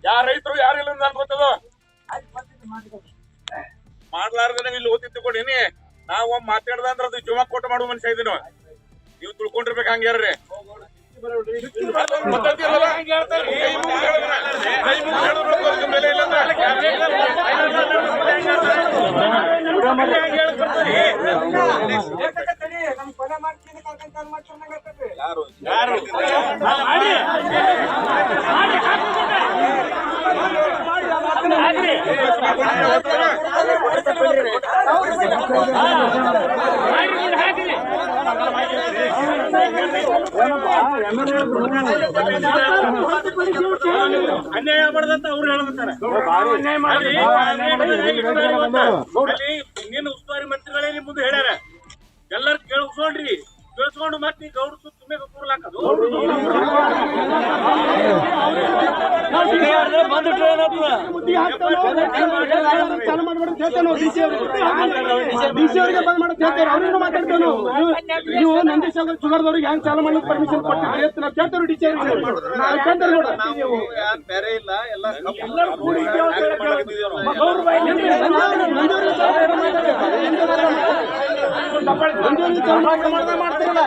ಯಾರ ರೈತರು ಯಾರಿಲ್ಲ ಅಂತ ಗೊತ್ತದ ಮಾಡ್ಲಾರ್ದ ಇಲ್ಲಿ ಓದಿತ್ತು ಕೊಡಿನಿ ನಾವ್ ಮಾತಾಡ್ದ ಅಂದ್ರ ಅದು ಜೀವ ಕೊಟ್ಟು ಮಾಡುವ ಮನುಷ್ಯ ಇದೀನಿ ನೀವು ತಿಳ್ಕೊಂಡಿರ್ಬೇಕು ಹಂಗ್ಯಾರ್ರಿ ಅನ್ಯಾಯ ಮಾಡದಂತ ಅವ್ರು ಹೇಳಕತ್ತಾರ ಇನ್ನೇನು ಉಸ್ತುವಾರಿ ಮಂತ್ರಿಗಳೇ ನಿಮ್ ಮುಂದೆ ಹೇಳ್ಯಾರ ಎಲ್ಲರೂ ಕೇಳಿಸ್ಕೊಂಡ್ರಿ ಕೇಳಿಸ್ಕೊಂಡು ಮತ್ತೆ ಗೌಡ್ರು ಸುಮ್ಮನೆ ಕೂರ್ಲಾಕದು ನೀವು ನಂದೀಶ್ ಶುಗರ್ದವ್ರಿಗೆ ಹೆಂಗ್ ಚಾಲು ಮಾಡಕ್ ಪರ್ಮಿಷನ್ ಕೊಟ್ಟಿದ್ರಿ ನಾವು ಕೇಳ್ತೇವೆ ಡಿ ಸಿ ಬೇರೆ ಇಲ್ಲ ಮಾಡ್ತಿರಲ್ಲ